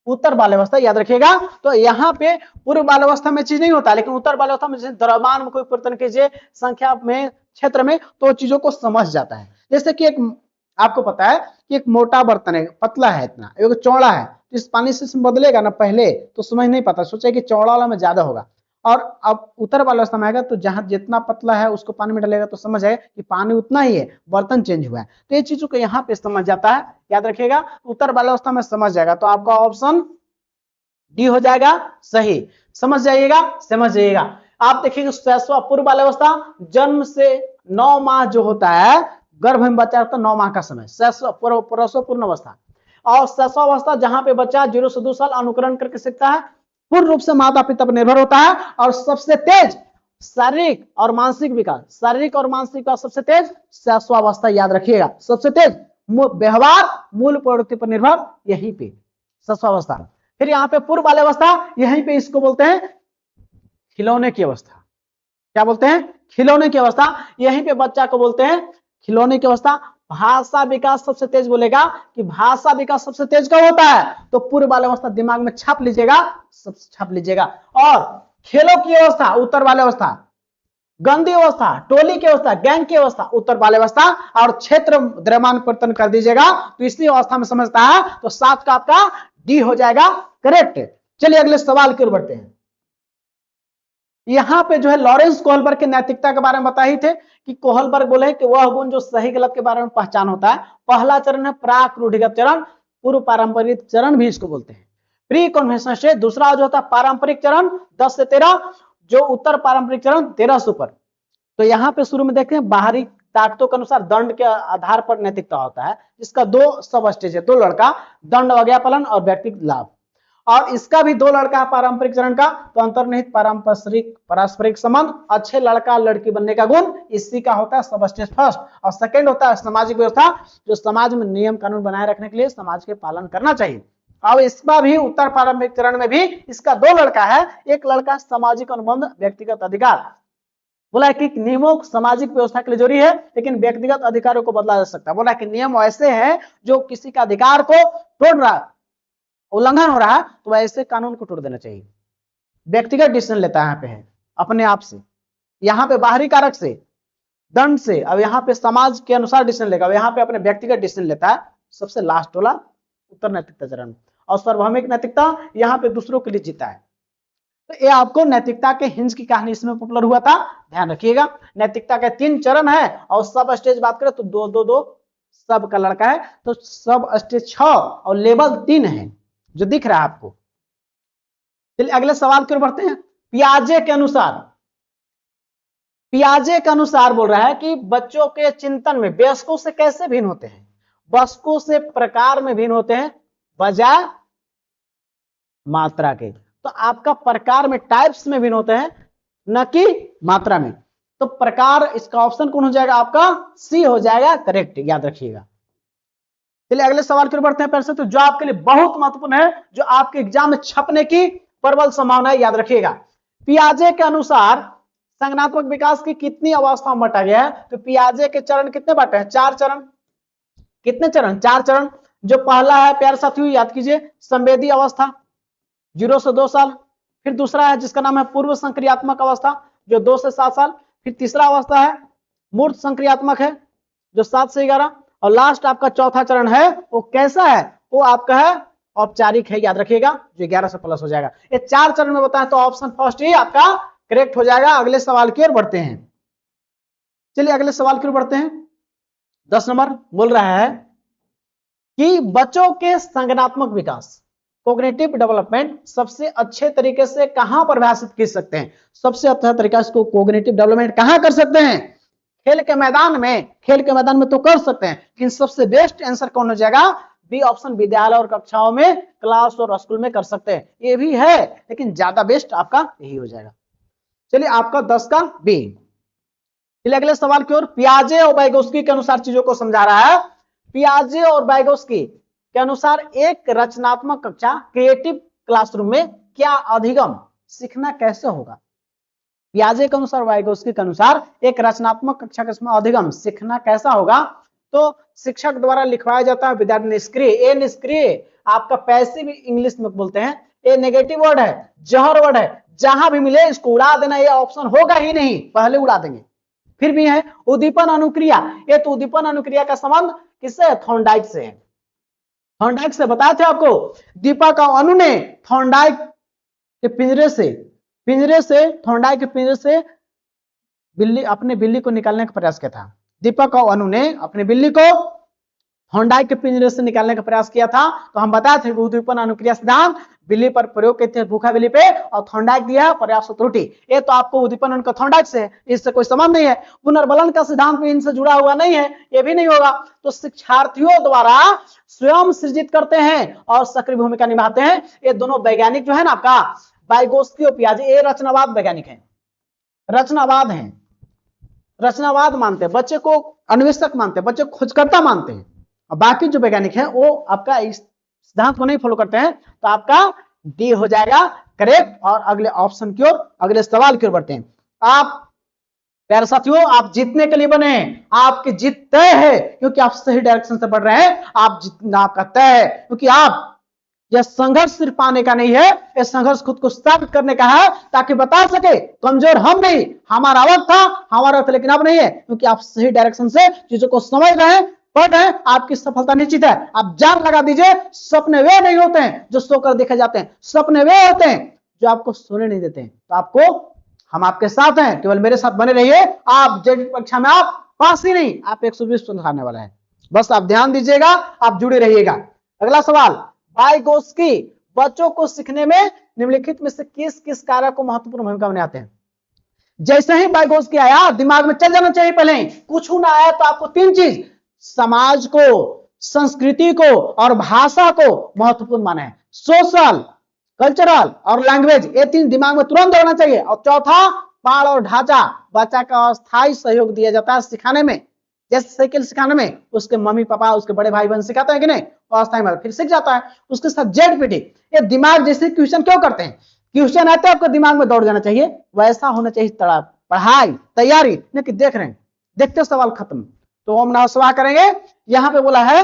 उत्तर बाल्यावस्था याद रखिएगा। तो यहाँ पे पूर्व बाल्यावस्था में चीज नहीं होता, लेकिन उत्तर बाल्यावस्था में जैसे द्रव्यमान में कोई परिवर्तन कीजिए, संख्या में, क्षेत्र में, तो चीजों को समझ जाता है। जैसे कि एक आपको पता है कि एक मोटा बर्तन है, पतला है इतना, एक चौड़ा है, तो इस पानी से बदलेगा ना पहले तो समझ नहीं पाता, सोचा कि चौड़ा वाला में ज्यादा होगा, और अब उत्तर बाल्यावस्था में आएगा तो जहां जितना पतला है उसको पानी में डालेगा तो समझ आएगा कि पानी उतना ही है, बर्तन चेंज हुआ है। तो ये चीजों को यहाँ पे समझ जाता है, याद रखिएगा उत्तर बाल्यावस्था में समझ जाएगा, तो आपका ऑप्शन डी हो जाएगा सही। समझ जाइएगा, समझ जाइएगा। आप देखिएगा शैशव पूर्व बाल्यावस्था जन्म से 9 माह जो होता है गर्भ में बच्चा रहता है 9 माह का समय, शैशव प्रसव पूर्ण अवस्था, और शैशवावस्था जहां पे बच्चा 0 से 2 साल अनुकरण करके सीखता है, पूर्ण रूप से माता पिता पर निर्भर होता है, और सबसे तेज शारीरिक और मानसिक विकास, शारीरिक और मानसिक विकास सबसे तेज शैशवावस्था, याद रखिएगा सबसे तेज व्यवहार मूल प्रवृत्ति पर निर्भर यहीं पे शैशवावस्था। फिर यहाँ पे पूर्व बाल्यावस्था, यहीं पे इसको बोलते हैं खिलौने की अवस्था, क्या बोलते हैं, खिलौने की अवस्था, यहीं पे बच्चा को बोलते हैं खिलौने की अवस्था। भाषा विकास सबसे तेज बोलेगा कि भाषा विकास सबसे तेज कब होता है, तो पूर्व बाल्यावस्था दिमाग में छाप लीजिएगा, सब छाप लीजिएगा। और खेलों की अवस्था उत्तर बाल्यावस्था, गंदी अवस्था टोली की अवस्था, गैंग की अवस्था उत्तर बाल्यावस्था, और क्षेत्र द्रव्यमान परिवर्तन कर दीजिएगा तो इसी अवस्था में समझता है, तो 7 का आपका डी हो जाएगा करेक्ट। चलिए अगले सवाल की ओर बढ़ते हैं। यहां पे जो है लॉरेंस कोहलबर्ग की नैतिकता के बारे में बता ही थे कि कोहलबर्ग बोले कि वह गुण जो सही गलत के बारे में पहचान होता है। पहला चरण है प्राक रूढ़िगत चरण, पूर्व पारंपरिक चरण भी इसको बोलते हैं, प्री कन्वेंशनल स्टेज। दूसरा जो होता है पारंपरिक चरण 10 से 13, जो उत्तर पारंपरिक चरण 13 से ऊपर। तो यहाँ पे शुरू में देखते हैं बाहरी ताकतों के अनुसार दंड के आधार पर नैतिकता होता है, जिसका 2 सब स्टेज है, 2 लड़का, दंड अज्ञापलन और व्यक्तिगत लाभ। और इसका भी 2 लड़का है पारंपरिक चरण का, तो अंतर्निहित पारस्परिक संबंध, अच्छे लड़का लड़की बनने का गुण इसी का होता है सब स्टेज फर्स्ट। और सेकंड होता है सामाजिक व्यवस्था, जो समाज में नियम कानून बनाए रखने के लिए समाज के पालन करना चाहिए। अब इसका भी उत्तर पारंपरिक चरण में भी इसका 2 लड़का है, एक लड़का सामाजिक अनुबंध व्यक्तिगत अधिकार, बोला है कि नियमों सामाजिक व्यवस्था के लिए जरूरी है, लेकिन व्यक्तिगत अधिकारों को बदला जा सकता है। बोला कि नियम ऐसे हैं जो किसी का अधिकार को तोड़ रहा है, उल्लंघन हो रहा है, तो ऐसे कानून को तोड़ देना चाहिए। व्यक्तिगत डिसीजन लेता है यहाँ पे है अपने आप से, यहाँ पे बाहरी कारक से, दंड से, अब यहाँ पे समाज के अनुसार डिसीजन लेगा, यहाँ पे अपने व्यक्तिगत डिसीजन लेता है। सबसे लास्ट वाला उत्तर नैतिकता चरण। और सार्वभौमिक नैतिकता यहाँ पे दूसरों के लिए जीता है। तो ये आपको नैतिकता के हिंज की कहानी इसमें पॉपुलर हुआ था, ध्यान रखिएगा। नैतिकता के 3 चरण है, और सब स्टेज बात करें तो 2-2-2 सब का लड़का है, तो सब स्टेज 6 और लेवल 3 है जो दिख रहा है आपको। चलिए अगले सवाल की ओर बढ़ते हैं। पियाजे के अनुसार पियाजे के अनुसार बोल रहा है कि बच्चों के चिंतन में वयस्कों से कैसे भिन्न होते हैं, वयस्कों से प्रकार में भिन्न होते हैं बजाय मात्रा के। तो आपका प्रकार में, टाइप्स में भिन्न होते हैं, न कि मात्रा में। तो प्रकार, इसका ऑप्शन कौन हो जाएगा आपका, सी हो जाएगा करेक्ट, याद रखिएगा। चलिए अगले सवाल की ओर बढ़ते हैं। पैसे तो जो आपके लिए बहुत महत्वपूर्ण है, जो आपके एग्जाम में छपने की प्रबल संभावना है, याद रखिएगा। पियाजे के अनुसार संज्ञानात्मक विकास की कितनी अवस्था में बांटा गया है? तो पियाजे के चरण कितने बांटे हैं? 4 चरण। कितने चरण? 4 चरण। जो पहला है प्यारे साथियों याद कीजिए, संवेदी अवस्था 0 से 2 साल। फिर दूसरा है जिसका नाम है पूर्व संक्रियात्मक अवस्था जो 2 से 7 साल। फिर तीसरा अवस्था है मूर्त संक्रियात्मक है जो 7 से 11। और लास्ट आपका चौथा चरण है वो कैसा है? वो आपका है औपचारिक है, याद रखिएगा, जो 11 से प्लस हो जाएगा। ये 4 चरण में बताएं तो ऑप्शन फर्स्ट ही आपका करेक्ट हो जाएगा। अगले सवाल की ओर बढ़ते हैं। चलिए अगले सवाल की ओर बढ़ते हैं। 10 नंबर बोल रहा है कि बच्चों के संज्ञानात्मक विकास, कोग्निटिव डेवलपमेंट सबसे अच्छे तरीके से कहां परिभाषित कर सकते हैं? सबसे अच्छा तरीका इसको कोग्निटिव डेवलपमेंट कहां कर सकते हैं? खेल के मैदान में। खेल के मैदान में तो कर सकते हैं, लेकिन सबसे बेस्ट आंसर कौन हो जाएगा? बी ऑप्शन, विद्यालय और कक्षाओं में, क्लास और स्कूल में कर सकते हैं। ये भी है लेकिन ज्यादा बेस्ट आपका यही हो जाएगा। चलिए आपका 10 का बी। चलिए अगले सवाल की ओर। पियाजे और वाइगोस्की के अनुसार चीजों को समझा रहा है। पियाजे और वाइगोस्की के अनुसार एक रचनात्मक कक्षा, क्रिएटिव क्लासरूम में क्या अधिगम सीखना कैसे होगा? पियाजे के अनुसार, वाइगोस्की के अनुसार एक रचनात्मक कक्षा के अधिगम सीखना कैसा होगा? तो शिक्षक द्वारा लिखवाया जाता है, विद्यार्थी निष्क्रिय। ए निष्क्रिय आपका पैसिव इंग्लिश में बोलते हैं। ए नेगेटिव वर्ड है, जहर वर्ड है, जहां भी मिले इसको उड़ा देना, ये ऑप्शन होगा ही नहीं, पहले उड़ा देंगे। फिर भी है उद्दीपन अनुक्रिया। ये तो उद्दीपन अनुक्रिया का संबंध किससे? थॉर्नडाइक से है। थॉर्नडाइक से बताए थे आपको। दीपक और अनु ने थॉर्नडाइक के पिंजरे से थॉर्नडाइक के पिंजरे से अपने बिल्ली को निकालने का प्रयास किया था। दीपक और अनु ने अपनी बिल्ली को थॉर्नडाइक के पिंजरे से निकालने का प्रयास किया था। तो हम बताए थे उद्दीपन अनुक्रिया सिद्धांत बिल्ली पर प्रयोग किए थे, भूखा बिल्ली पे, और थॉर्नडाइक दिया पर्याप्त त्रुटि। ये तो आपको उद्दीपन उनका थॉर्नडाइक से, इससे कोई संबंध नहीं है। पुनर्बलन का सिद्धांत भी इनसे जुड़ा हुआ नहीं है, ये भी नहीं होगा। तो शिक्षार्थियों द्वारा स्वयं सृजित करते हैं और सक्रिय भूमिका निभाते हैं। ये दोनों वैज्ञानिक जो है ना आपका वाइगोस्की और पियाजे, ये रचनावाद वैज्ञानिक हैं, रचनावाद हैं, रचनावाद मानते हैं, बच्चे को अन्वेषक मानते हैं, बच्चे को खोजकर्ता मानते हैं। और बाकी जो वैज्ञानिक हैं वो आपका इस सिद्धांत को नहीं फॉलो करते हैं। तो आपका डी हो जाएगा करेक्ट। और अगले ऑप्शन की ओर, अगले सवाल की ओर बढ़ते हैं। आप प्यारे साथियों, आप जीतने के लिए बने हैं, आपकी जीत तय है क्योंकि आप सही डायरेक्शन से बढ़ रहे हैं। आप जीतना आपका तय है क्योंकि आप, यह संघर्ष सिर्फ पाने का नहीं है, यह संघर्ष खुद को साबित करने का है, ताकि बता सके कमजोर हम नहीं, हमारा वक्त था, हमारा वक्त लेकिन अब नहीं है, क्योंकि आप सही डायरेक्शन से चीजों को समझ रहे हैं, पढ़ रहे हैं, आपकी सफलता निश्चित है। आप जान लगा दीजिए, सपने वे नहीं होते हैं जो सोकर देखे जाते हैं, सपने वे होते हैं जो आपको सोने नहीं देते हैं। तो आपको, हम आपके साथ हैं, केवल मेरे साथ बने रहिए। आप जेईई परीक्षा में आप पास ही नहीं, आप 120 आने वाला है। बस आप ध्यान दीजिएगा, आप जुड़े रहिएगा। अगला सवाल, वाइगोस्की बच्चों को सीखने में निम्नलिखित में से किस किस कारक को महत्वपूर्ण भूमिका बनाते हैं? जैसे ही वाइगोस्की आया दिमाग में चल जाना चाहिए पहले ही, कुछ ना आया तो आपको 3 चीज, समाज को, संस्कृति को और भाषा को महत्वपूर्ण माना है। सोशल, कल्चरल और लैंग्वेज, ये 3 दिमाग में तुरंत होना चाहिए। और चौथा, पाड़ और ढांचा, बच्चा का अस्थायी सहयोग दिया जाता है सिखाने में। जैसे साइकिल सिखाने में उसके मम्मी पापा, उसके बड़े भाई बहन सिखाते हैं कि नहीं, अस्थायी में फिर सीख जाता है। उसके साथ जेडपीटी, ये दिमाग जैसे क्वेश्चन क्यों करते हैं, क्वेश्चन आते हैं आपको दिमाग में दौड़ जाना चाहिए, वैसा होना चाहिए पढ़ाई तैयारी, नहीं कि देख रहे हैं देखते सवाल खत्म। तो हम नवस्वाह करेंगे। यहां पे बोला है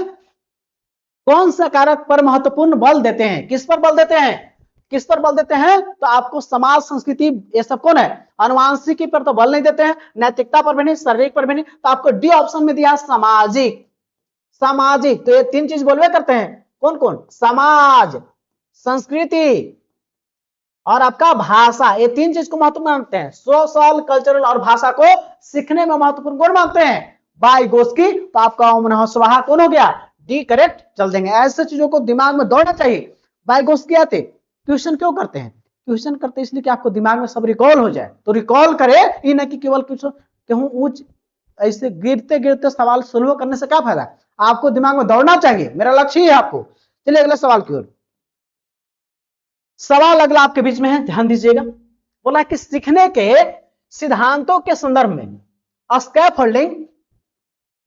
कौन सा कारक पर महत्वपूर्ण बल देते हैं? किस पर बल देते हैं? किस पर बल देते हैं? तो आपको समाज, संस्कृति, ये सब कौन है? अनुवांशिकी पर तो बल नहीं देते हैं, नैतिकता पर भी नहीं, शारीरिक पर भी नहीं। तो आपको डी ऑप्शन में दिया सामाजिक। सामाजिक, तो ये 3 चीज बोलवे करते हैं, कौन कौन? समाज, संस्कृति और आपका भाषा, ये 3 चीज को महत्वपूर्ण मानते हैं। सोशल, कल्चरल और भाषा को सीखने में महत्वपूर्ण कौन मानते हैं? वाइगोस्की। तो आपका ओम नमः स्वाहा कौन हो गया? D correct. चल देंगे, ऐसे चीजों को दिमाग में दौड़ना चाहिए। वाइगोस्की आते क्वेश्चन क्यों करते हैं? क्वेश्चन करते इसलिए कि आपको दिमाग में सब रिकॉल हो जाए, तो रिकॉल करे, ये नहीं कि केवल कहूं ऊंच ऐसे गिरते गिरते सवाल सोल्व करने से क्या फायदा, आपको दिमाग में दौड़ना चाहिए, मेरा लक्ष्य ही है आपको। चलिए अगले सवाल की ओर। सवाल अगला आपके बीच में है, ध्यान दीजिएगा। बोला कि सीखने के सिद्धांतों के संदर्भ में स्कैफोल्डिंग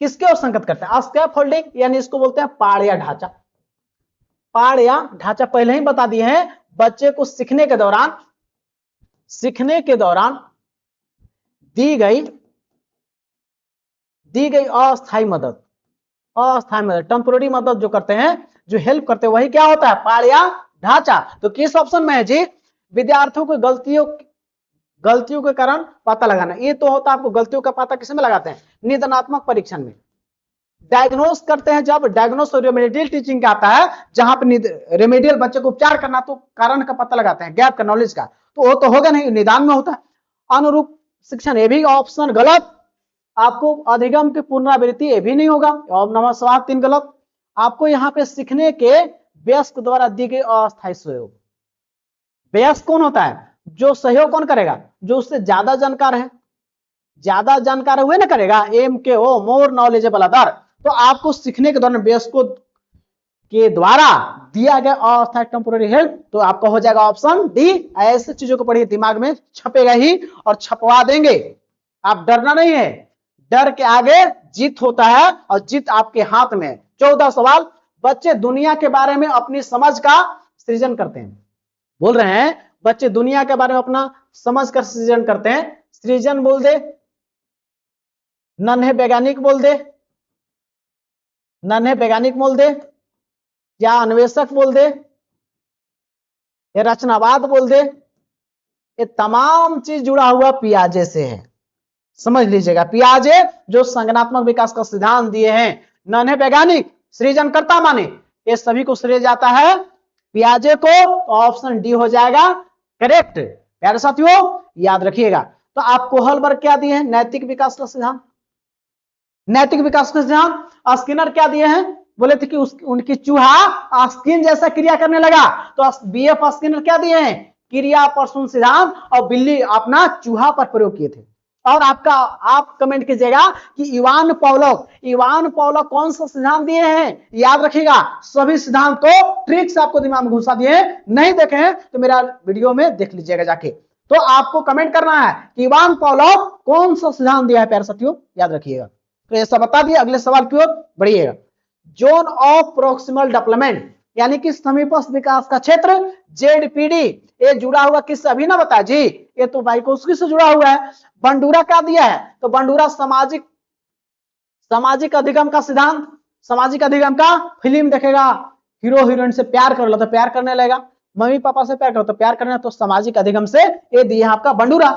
किसके ओर संकेत करते हैं? स्कैफोल्डिंग यानी इसको बोलते हैं पाड़ या ढांचा। पाड़ या ढांचा पहले ही बता दिए हैं, बच्चे को सीखने के दौरान दी गई अस्थायी मदद, टेम्पोररी मदद जो करते हैं, जो हेल्प करते हैं, वही क्या होता है? पाड़ या ढांचा। तो किस ऑप्शन में है जी? विद्यार्थियों को गलतियों के कारण पता लगाना। ये तो होता है, आपको गलतियों का पता किस में लगाते हैं? निदानात्मक परीक्षण में। डायग्नोस करते हैं, जब डायग्नोस और रेमेडियल टीचिंग का आता है, जहां पर रेमेडियल बच्चे को उपचार करना, तो कारण का पता लगाते हैं, गैप का, नॉलेज का, तो वो तो होगा नहीं, निदान में होता है। अनुरूप शिक्षण, ये भी ऑप्शन गलत। आपको अधिगम की पुनरावृत्ति, ये भी नहीं होगा। नंबर सवाल 3 गलत। आपको यहाँ पे सीखने के वयस्क द्वारा दी गई अस्थायी सहयोग। वयस्क कौन होता है? जो सहयोग कौन करेगा? जो उससे ज्यादा जानकार है, ज्यादा जानकार हुए ना करेगा, MKO, मोर नॉलेजेबल अदर। तो आपको सीखने के दौरान वयस्कों के द्वारा दिया गया अस्थायी टेम्पोररी हेल्प, तो आपका हो जाएगा ऑप्शन डी। ऐसे चीजों को पढ़िए, दिमाग में छपेगा ही और छपवा देंगे। आप डरना नहीं है, डर के आगे जीत होता है और जीत आपके हाथ में। 14 सवाल। बच्चे दुनिया के बारे में अपनी समझ का सृजन करते हैं। बोल रहे हैं बच्चे दुनिया के बारे में अपना समझ कर सृजन करते हैं। सृजन बोल दे, नन्हे वैज्ञानिक बोल दे, या अन्वेषक बोल दे, या रचनावाद बोल दे, ये तमाम चीज जुड़ा हुआ पियाजे से है। समझ लीजिएगा, पियाजे जो संज्ञानात्मक विकास का सिद्धांत दिए हैं। नन्हे वैज्ञानिक सृजनकर्ता माने, ये सभी को श्रेय जाता है पियाजे को। ऑप्शन डी हो जाएगा करेक्ट। प्यारे साथियों याद रखिएगा। तो आपको हॉलबर्ग क्या दिए हैं? नैतिक विकास का सिद्धांत। नैतिक विकास का सिद्धांत स्किनर क्या दिए हैं? बोले थे कि उनकी चूहा स्किन जैसा क्रिया करने लगा, तो BF स्किनर क्या दिए हैं? क्रिया प्रसून सिद्धांत, और बिल्ली अपना चूहा पर प्रयोग किए थे। और आप कमेंट कीजिएगा कि इवान पॉवलोव कौन सा सिद्धांत दिए हैं? याद रखिएगा, सभी सिद्धांत को ट्रिक से आपको दिमाग में घुसा दिए हैं। नहीं देखे हैं तो मेरा वीडियो में देख लीजिएगा जाके। तो आपको कमेंट करना है कि इवान पॉवलोव कौन सा सिद्धांत दिया है। प्यारे साथियों याद रखिएगा। तो ऐसा बता दिया, अगले सवाल की ओर बढ़िएगा। जोन ऑफ प्रोक्सिमल डेवलपमेंट यानी कि समीपस्थ विकास का क्षेत्र, ZPD, ये जुड़ा हुआ किससे? अभी ना बताया जी, ये तो वाइकोस्की से जुड़ा हुआ है। बंडूरा क्या दिया है? तो बंडूरा सामाजिक अधिगम का सिद्धांत, सामाजिक अधिगम का फिल्म देखेगा, हीरो हीरोइन से प्यार कर लो तो प्यार करने लगेगा, मम्मी पापा से प्यार करो तो प्यार करना, तो सामाजिक अधिगम से ये दिया आपका बंडूरा।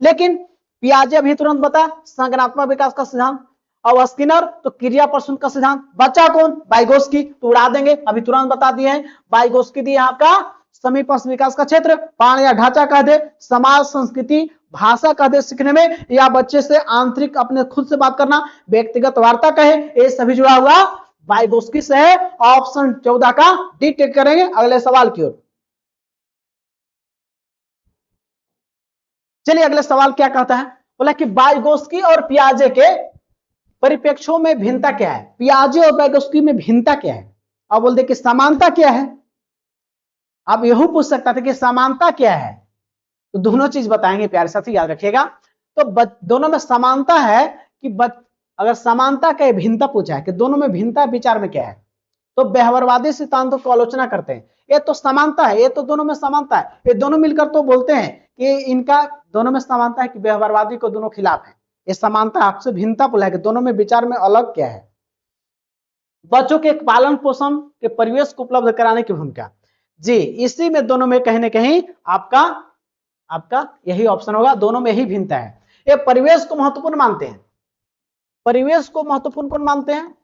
लेकिन पियाजे अभी तुरंत बता संज्ञानात्मक विकास का सिद्धांत, और स्किनर तो क्रिया प्रसून का सिद्धांत। बच्चा कौन? वाइगोस्की, तो उड़ा देंगे, अभी तुरंत बता दिए हैं। वाइगोस्की दिया आपका समीपस्थ विकास का क्षेत्र, पाण या ढांचा कह दे, समाज संस्कृति भाषा कह दे सीखने में, या बच्चे से आंतरिक अपने खुद से बात करना, व्यक्तिगत वार्ता कहे, ये सभी जुड़ा हुआ वाइगोस्की से है। ऑप्शन 14 का डी टिक करेंगे। अगले सवाल की ओर चलिए। अगले सवाल क्या कहता है? बोला कि वाइगोस्की और पियाजे के परिप्रेक्ष्यों में भिन्नता क्या है? पियाजे और वाइगोस्की में भिन्नता क्या है? अब बोल दे कि समानता क्या है। आप यही पूछ सकता था कि समानता क्या है, तो दोनों चीज बताएंगे प्यारे साथी, याद रखिएगा। तो दोनों में समानता है कि अगर समानता का भिन्नता पूछा है कि दोनों में भिन्नता विचार में क्या है, तो व्यवहारवादी सिद्धांतों को आलोचना करते हैं, ये तो समानता है, ये तो दोनों में समानता है, ये दोनों मिलकर तो बोलते हैं कि इनका दोनों में समानता है, कि व्यवहारवादी को दोनों खिलाफ है। ये समानता आपसे भिन्नता बोला है कि दोनों में विचार में अलग क्या है। बच्चों के पालन पोषण के परिवेश को उपलब्ध कराने की भूमिका, जी इसी में दोनों में कहीं ना कहीं आपका यही ऑप्शन होगा, दोनों में ही भिन्नता है। ये परिवेश को महत्वपूर्ण मानते हैं। परिवेश को महत्वपूर्ण कौन मानते हैं?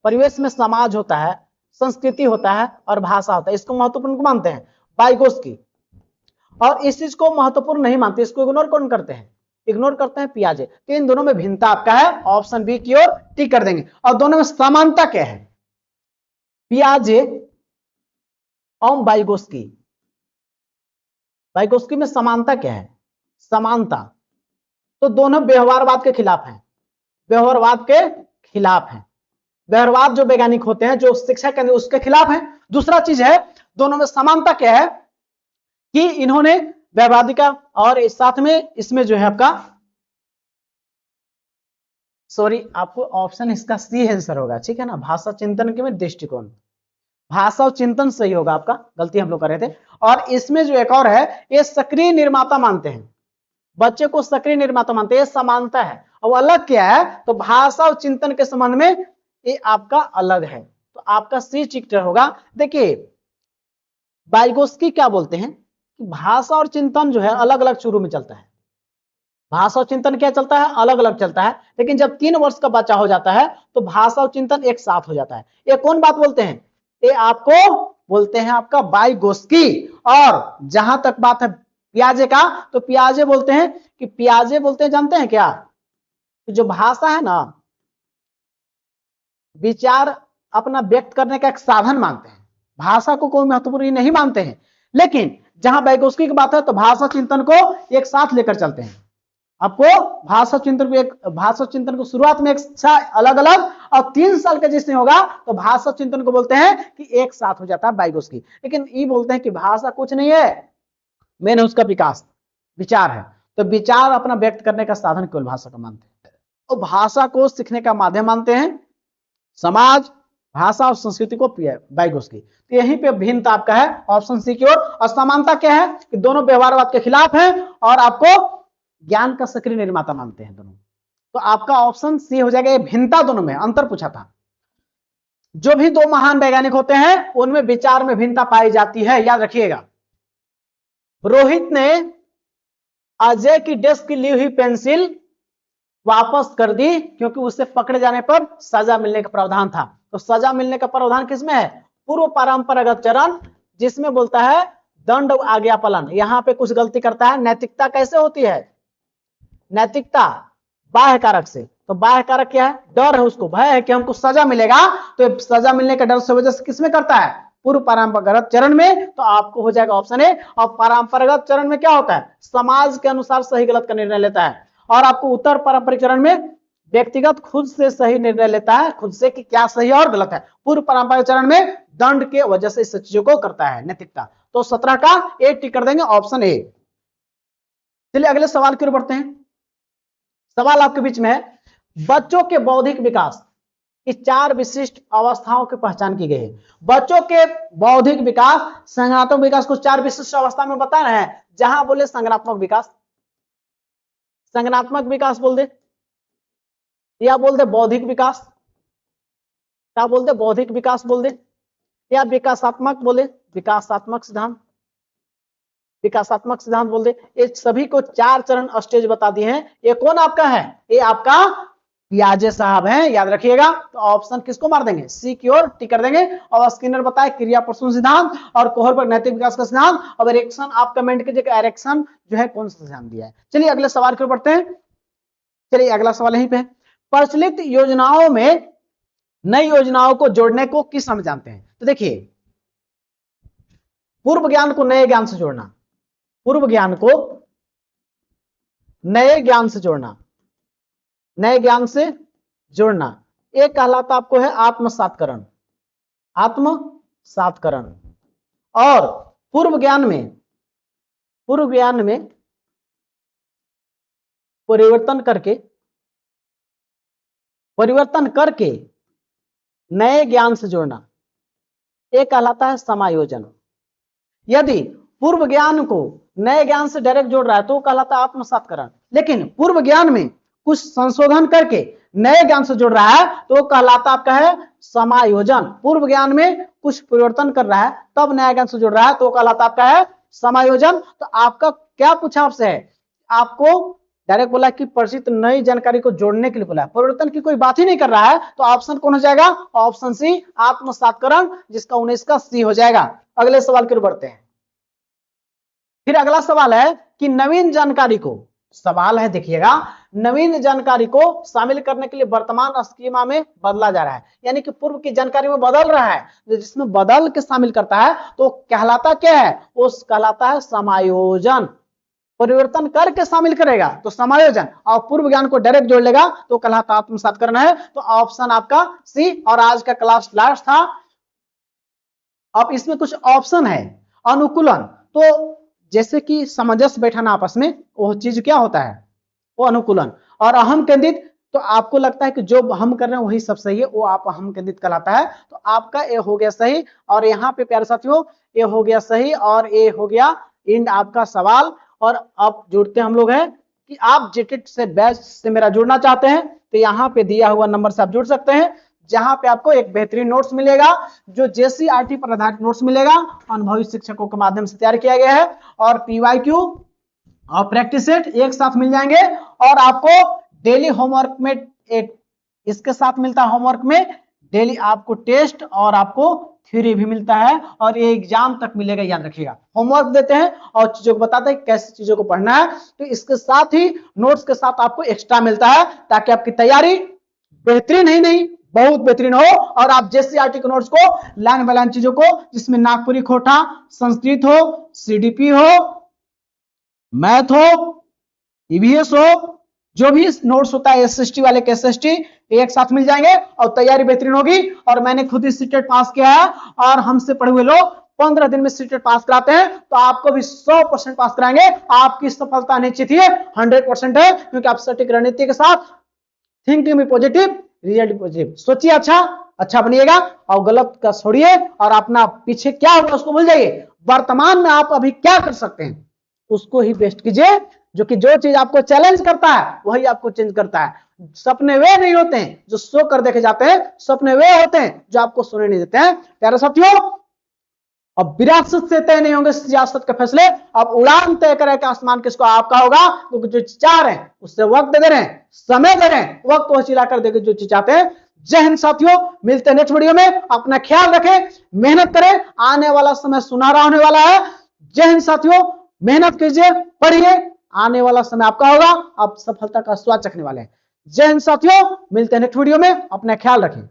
परिवेश में समाज होता है, संस्कृति होता है और भाषा होता है, इसको महत्वपूर्ण मानते हैं वाइगोस्की। और इस चीज को महत्वपूर्ण नहीं मानते, इसको इग्नोर कौन करते हैं? इग्नोर करते हैं पियाजे। तो इन दोनों में भिन्नता आपका है, ऑप्शन बी की ओर टिक कर देंगे। और दोनों में समानता क्या है? पियाजे और वाइगोस्की, वाइगोत्स्की में समानता क्या है? समानता, तो दोनों व्यवहारवाद के खिलाफ हैं, व्यवहारवाद के खिलाफ हैं। व्यवहारवाद जो वैज्ञानिक होते हैं, जो शिक्षा के उसके खिलाफ है। दूसरा चीज है, दोनों में समानता क्या है कि इन्होंने व्यवहारिका और इस साथ में इसमें जो है आपका, सॉरी आपको ऑप्शन इसका सी आंसर होगा, ठीक है ना, भाषा चिंतन के में दृष्टिकोण, भाषा और चिंतन सही होगा आपका, गलती हम लोग कर रहे थे। और इसमें जो एक और है, ये सक्रिय निर्माता मानते हैं, बच्चे को सक्रिय निर्माता मानते हैं, ये समानता है। और अलग क्या है, तो भाषा और चिंतन के संबंध में ये आपका अलग है, तो आपका सी टिक होगा। देखिए वाइगोत्स्की क्या बोलते हैं कि भाषा और चिंतन जो है अलग अलग शुरू में चलता है, भाषा और चिंतन क्या चलता है, अलग अलग चलता है, लेकिन जब 3 वर्ष का बच्चा हो जाता है तो भाषा और चिंतन एक साथ हो जाता है। ये कौन बात बोलते हैं, ये आपको बोलते हैं आपका वाइगोत्स्की। और जहां तक बात है पियाजे का, तो पियाजे बोलते हैं कि, पियाजे बोलते हैं जानते हैं क्या, जो भाषा है ना, विचार अपना व्यक्त करने का एक साधन मानते हैं, भाषा को कोई महत्वपूर्ण नहीं मानते हैं। लेकिन जहां वाइगोत्स्की की बात है तो भाषा चिंतन को एक साथ लेकर चलते हैं। आपको भाषा चिंतन को, एक भाषा चिंतन को शुरुआत में एक अलग अलग, और 3 साल का जिसने होगा तो भाषा चिंतन को बोलते हैं कि एक साथ हो जाता है वाइगोत्स्की। लेकिन ये बोलते हैं कि भाषा कुछ नहीं है, मैंने उसका विकास विचार है, तो विचार अपना व्यक्त करने का साधन केवल भाषा का मानते हैं, और भाषा को सीखने का माध्यम मानते हैं समाज, भाषा और संस्कृति को वाइगोत्स्की। तो यहीं पे भिन्नता आपका है ऑप्शन सी की ओर। और समानता क्या है कि दोनों व्यवहारवाद के खिलाफ हैं और आपको ज्ञान का सक्रिय निर्माता मानते हैं दोनों। तो आपका ऑप्शन सी हो जाएगा, ये भिन्नता दोनों में, अंतर पूछा था। जो भी 2 महान वैज्ञानिक होते हैं उनमें विचार में भिन्नता पाई जाती है, याद रखिएगा। रोहित ने अजय की डेस्क की ली हुई पेंसिल वापस कर दी क्योंकि उसे पकड़े जाने पर सजा मिलने का प्रावधान था। तो सजा मिलने का प्रावधान किसमें है, पूर्व परंपरागत चरण, जिसमें बोलता है दंड आज्ञा पालन। यहां पे कुछ गलती करता है। नैतिकता कैसे होती है, नैतिकता बाह्य कारक से, तो बाह्य कारक क्या है, डर है, उसको भय है कि हमको सजा मिलेगा, तो सजा मिलने का डर से वजह से किसमें करता है, पूर्व परंपरागत चरण में। तो आपको हो जाएगा ऑप्शन ए। और परंपरागत चरण में क्या होता है, समाज के अनुसार सही गलत का निर्णय लेता है, और आपको उत्तर पारंपरिक चरण में व्यक्तिगत खुद से सही निर्णय लेता है, खुद से कि क्या सही और गलत है। पूर्व पारंपरिक चरण में दंड के वजह से इस चीजों को करता है, नैतिकता। तो 17 का ए टिक कर देंगे, ऑप्शन ए। चलिए अगले सवाल की ओर बढ़ते हैं। सवाल आपके बीच में है, बच्चों के बौद्धिक विकास की 4 विशिष्ट अवस्थाओं की पहचान की गई है। बच्चों के बौद्धिक विकास, संज्ञानात्मक विकास को 4 विशिष्ट अवस्था में बता रहे हैं। जहां बोले संज्ञानात्मक विकास, संज्ञानात्मक विकास बोल दे, या बोल दे बौद्धिक विकास, क्या बोल दे, बौद्धिक विकास बोल दे, या विकासात्मक बोले, विकासात्मक सिद्धांत, विकासात्मक सिद्धांत बोल दे। ये सभी को 4 चरण स्टेज बता दिए हैं। ये कौन आपका है, ये आपका पियाजे साहब हैं, याद रखिएगा। तो ऑप्शन किसको मार देंगे, सी की ओर टिक कर देंगे। और स्किनर बताए क्रिया प्रसून सिद्धांत, और कोहरबर्ग नैतिक विकास का सिद्धांत। अब एरिक्सन आप कमेंट कीजिएगा एरिक्सन जो है कौन सा सिद्धांत दिया है। चलिए अगले सवाल की ओर बढ़ते हैं। चलिए अगला सवाल यहीं पे है, प्रचलित योजनाओं में नई योजनाओं को जोड़ने को किस हम जानते हैं। तो देखिए, पूर्व ज्ञान को नए ज्ञान से जोड़ना, पूर्व ज्ञान को नए ज्ञान से जोड़ना, नए ज्ञान से जोड़ना, एक कहलाता आपको है आत्मसातकरण, आत्मसातकरण। और पूर्व ज्ञान में परिवर्तन करके नए ज्ञान से जोड़ना, एक कहलाता है समायोजन। यदि पूर्व ज्ञान को नए ज्ञान से डायरेक्ट जोड़ रहा है तो कहलाता है आत्मसातकरण। लेकिन पूर्व ज्ञान में कुछ संशोधन करके नए ज्ञान से जोड़ रहा है तो कहलाता आपका है समायोजन। पूर्व ज्ञान में कुछ परिवर्तन कर रहा है तब नया ज्ञान से जोड़ रहा है तो कहलाता आपका है समायोजन। तो आपका क्या पूछा आपसे है, आपको डायरेक्ट बोला कि परिचित नई जानकारी को जोड़ने के लिए बोला, परिवर्तन की कोई बात ही नहीं कर रहा है। तो ऑप्शन कौन हो जाएगा, ऑप्शन सी आत्मसातकरण, जिसका 19 का सी हो जाएगा। अगले सवाल की ओर बढ़ते हैं। फिर अगला सवाल है कि नवीन जानकारी को सवाल है, देखिएगा, नवीन जानकारी को शामिल करने के लिए वर्तमान स्कीमा में बदला जा रहा है, यानी कि पूर्व की जानकारी में बदल रहा है, जिसमें बदल के शामिल करता है तो कहलाता क्या है, वो कहलाता है समायोजन। परिवर्तन करके शामिल करेगा तो समायोजन, और पूर्व ज्ञान को डायरेक्ट जोड़ लेगा तो कहलाता आत्मसात करना है। तो ऑप्शन आपका सी। और आज का क्लास लास्ट था। अब इसमें कुछ ऑप्शन है। अनुकूलन, तो जैसे कि सामंजस्य बैठाना आपस में, वो चीज क्या होता है, वो अनुकूलन। और अहम केंद्रित, तो आपको लगता है कि जो हम कर रहे हैं वही सब सही है, वो आप अहम केंद्रित कहलाता है। तो आपका ए हो गया सही। और यहाँ पे प्यारे साथियों ए हो गया सही और ए हो गया इंड आपका सवाल। और अब जुड़ते हम लोग हैं कि आप जेटेट से बैच से मेरा जुड़ना चाहते हैं तो यहाँ पे दिया हुआ नंबर से आप जुड़ सकते हैं, जहां पे आपको एक बेहतरीन नोट्स मिलेगा जो जेसीईआरटी पर आधारित नोट्स मिलेगा, अनुभवी शिक्षकों के माध्यम से तैयार किया गया है। और पीवाईक्यू और प्रैक्टिस सेट एक साथ मिल जाएंगे। और आपको डेली होमवर्क में एक इसके साथ मिलता है, होमवर्क में डेली आपको टेस्ट और आपको थ्योरी भी मिलता है, और ये एग्जाम तक मिलेगा, याद रखिएगा। होमवर्क देते हैं और चीजों को बताते हैं कैसे चीजों को पढ़ना है, तो इसके साथ ही नोट्स के साथ आपको एक्स्ट्रा मिलता है, ताकि आपकी तैयारी बेहतरीन ही नहीं बहुत बेहतरीन हो। और आप जेसीईआरटी के नोट्स को लाइन बाय लाइन चीजों को, जिसमें नागपुरी खोटा, संस्कृत हो, सीडीपी हो, मैथ हो, ईवीएस हो, जो भी नोट्स होता है एसएसटी वाले के एसएसटी एक साथ मिल जाएंगे और तैयारी बेहतरीन होगी। और मैंने खुद ही सीटेट पास किया है और हमसे पढ़े हुए लोग 15 दिन में सीटेट पास कराते हैं, तो आपको भी 100% पास कराएंगे। आपकी सफलता निश्चित ही 100% है, क्योंकि आप सटीक रणनीति के साथ थिंकिंग में पॉजिटिव, रिजल्ट पॉजिटिव, सोचिए अच्छा बनिएगा और गलत का छोड़िए, और अपना पीछे क्या हुआ उसको भूल जाइए। वर्तमान में आप अभी क्या कर सकते हैं उसको ही बेस्ट कीजिए, जो कि जो चीज आपको चैलेंज करता है वही आपको चेंज करता है। सपने वे नहीं होते हैं जो सो कर देखे जाते हैं, सपने वे होते हैं जो आपको सोने नहीं देते हैं। प्यारे साथियों, अब विरासत से तय नहीं होंगे सियासत के फैसले, अब उड़ान तय करेगा आसमान किसको, आपका होगा। क्योंकि जो चाह रहे हैं उससे वक्त दे रहे हैं, समय दे रहे हैं, वक्त वो चिल्ला कर देंगे जो चीज चाहते हैं। जय हिंद साथियों, मिलते हैं नेक्स्ट वीडियो में। अपना ख्याल रखें, मेहनत करें, आने वाला समय सुनहरा होने वाला है। जय हिंद साथियों, मेहनत कीजिए, पढ़िए, आने वाला समय आपका होगा, आप सफलता का स्वाद चखने वाले हैं। जय हिंद साथियों, मिलते हैं नेक्स्ट वीडियो में, अपना ख्याल रखें।